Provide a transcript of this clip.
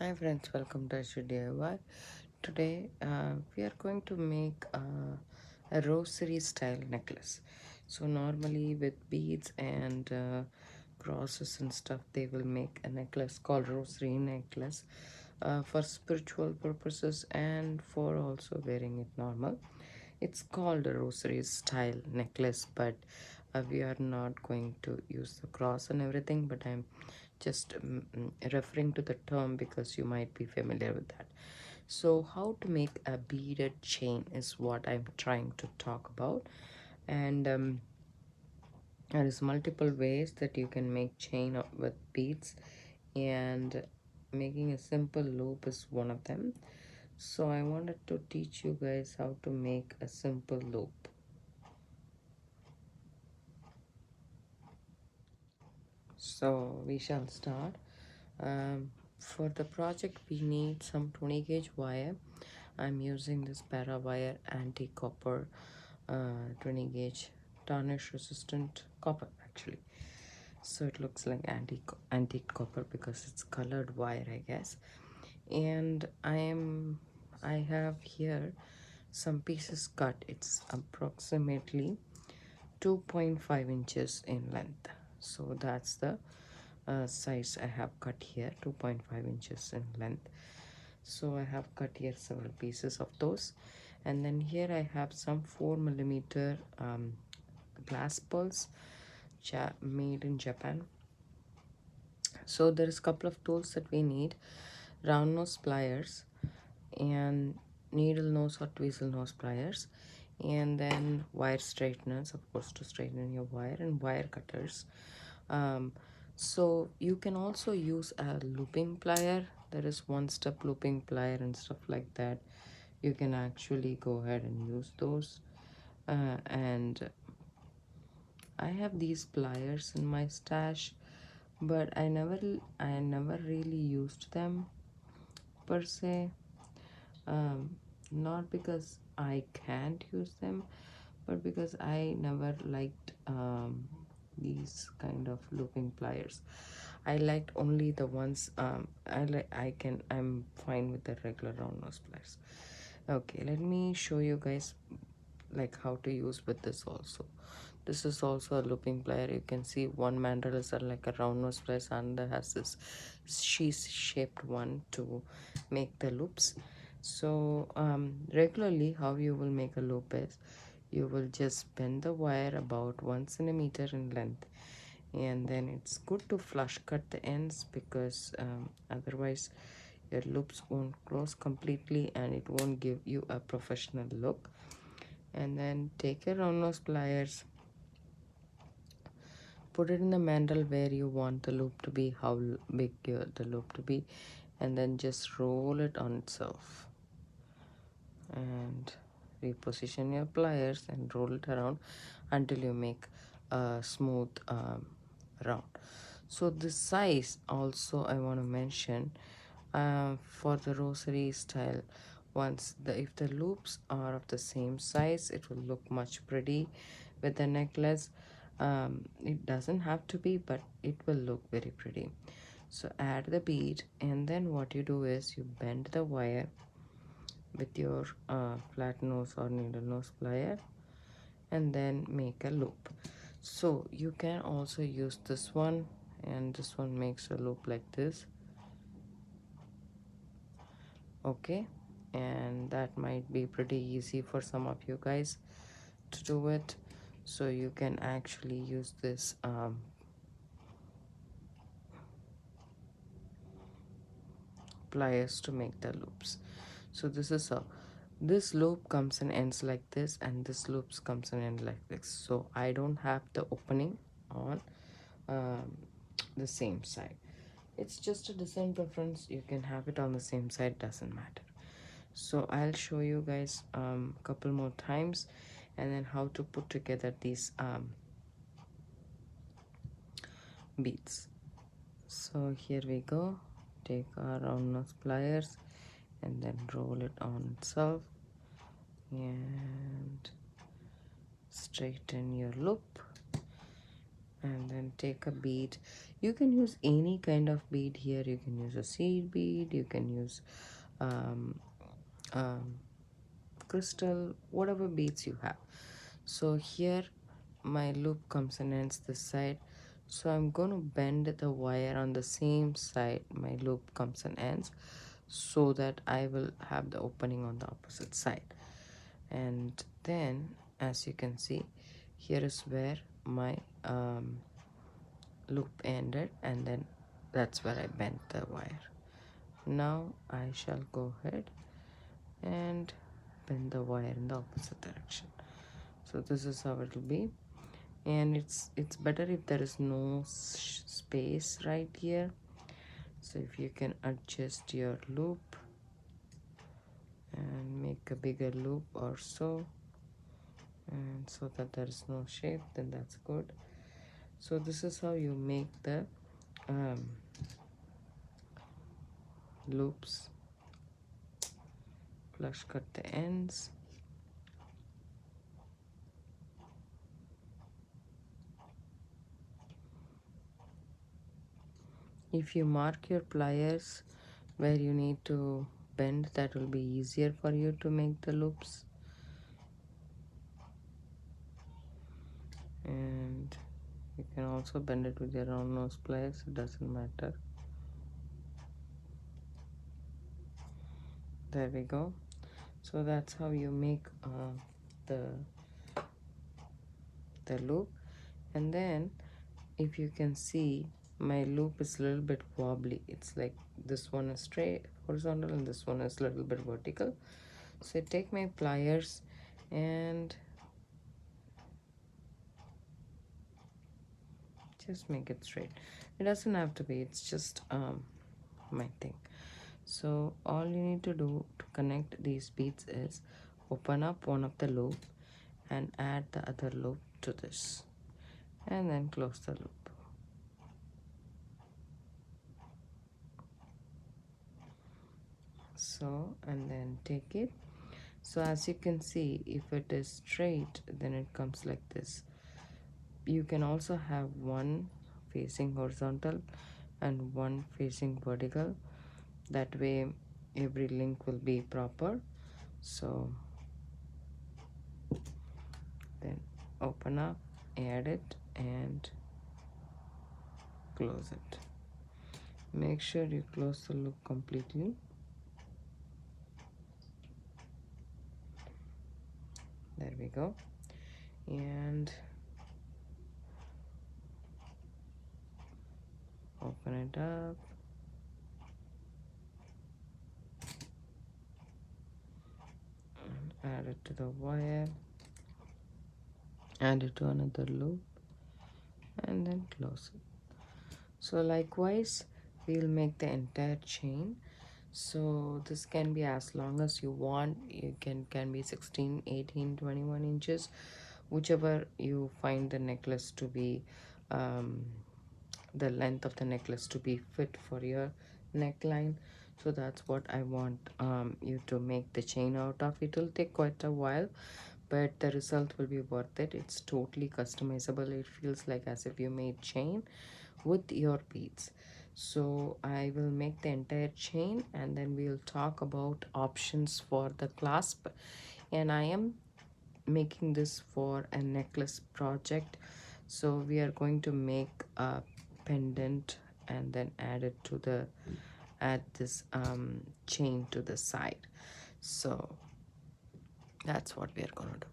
Hi friends, welcome to Aishudiy. Today we are going to make a rosary style necklace. So normally with beads and crosses and stuff, they will make a necklace called rosary necklace for spiritual purposes and for also wearing it normal. It's called a rosary style necklace, but we are not going to use the cross and everything, but I'm just referring to the term because you might be familiar with that. So how to make a beaded chain is what I'm trying to talk about. And there is multiple ways that you can make chain with beads, and making a simple loop is one of them. So I wanted to teach you guys how to make a simple loop. So we shall start. For the project we need some 20 gauge wire. I'm using this para wire anti-copper 20 gauge tarnish resistant copper actually. So it looks like antique copper because it's colored wire, I guess. And I have here some pieces cut. It's approximately 2.5 inches in length. So that's the size I have cut here, 2.5 inches in length. So I have cut here several pieces of those, and then here I have some 4 millimeter glass pearls made in Japan. So there is a couple of tools that we need: round nose pliers and needle nose or tweezle nose pliers, and then wire straighteners, of course, to straighten your wire, and wire cutters. um, so you can also use a looping plier. There is one step looping plier and stuff like that. You can actually go ahead and use those. And I have these pliers in my stash, but I never really used them per se. Not because I can't use them, but because I never liked these kind of looping pliers. I liked only the ones I'm fine with the regular round nose pliers. Okay, let me show you guys like how to use with this also. This is also a looping plier. You can see one mandrel is like a round nose pliers, and has this sheath shaped one to make the loops. So regularly how you will make a loop is you will just bend the wire about 1 centimeter in length, and then it's good to flush cut the ends because otherwise your loops won't close completely and it won't give you a professional look. And then take your round nose pliers, put it in the mandrel where you want the loop to be, how big the loop to be, and then just roll it on itself, and reposition your pliers and roll it around until you make a smooth round. So the size also I want to mention, for the rosary style, if the loops are of the same size, it will look much pretty with the necklace. It doesn't have to be, but it will look very pretty. So add the bead, and then what you do is you bend the wire with your flat nose or needle nose plier, and then make a loop. So you can also use this one, and this one makes a loop like this. Okay, and that might be pretty easy for some of you guys to do it. So you can actually use this pliers to make the loops. So this loop comes and ends like this, and this loops comes and ends like this. So I don't have the opening on um, the same side. It's just a design preference. You can have it on the same side, doesn't matter. So I'll show you guys a couple more times, and then how to put together these beads. So here we go. Take our round nose pliers and then roll it on itself, and straighten your loop, and then take a bead. You can use any kind of bead here. You can use a seed bead, you can use um, um, crystal, whatever beads you have. So here my loop comes and ends this side, so I'm going to bend the wire on the same side my loop comes and ends, so that I will have the opening on the opposite side. And then, as you can see, here is where my loop ended, and then that's where I bent the wire. Now I shall go ahead and bend the wire in the opposite direction. So this is how it will be, and it's better if there is no space right here. So if you can adjust your loop and make a bigger loop or so, and so that there is no shape, then that's good. So this is how you make the loops. Flush cut the ends. If you mark your pliers where you need to bend, that will be easier for you to make the loops. And you can also bend it with your round nose pliers, it doesn't matter. There we go. So that's how you make the loop. And then if you can see, my loop is a little bit wobbly. It's like this one is straight horizontal and this one is a little bit vertical. So I take my pliers and just make it straight. It doesn't have to be, it's just my thing. So all you need to do to connect these beads is open up one of the loop and add the other loop to this, and then close the loop. So, and then take it. So as you can see, if it is straight, then it comes like this. You can also have one facing horizontal and one facing vertical. That way every link will be proper. So then open up, add it, and close it. Make sure you close the loop completely. There we go. And open it up. And add it to the wire. Add it to another loop. And then close it. So likewise, we'll make the entire chain. So this can be as long as you want. You can be 16, 18, 21 inches, whichever you find the necklace to be, the length of the necklace to be fit for your neckline. So that's what I want you to make the chain out of. It will take quite a while, but the result will be worth it. It's totally customizable. It feels like as if you made chain with your beads. So I will make the entire chain, and then we'll talk about options for the clasp. And I am making this for a necklace project, so we are going to make a pendant and then add this chain to the side. So that's what we are going to do.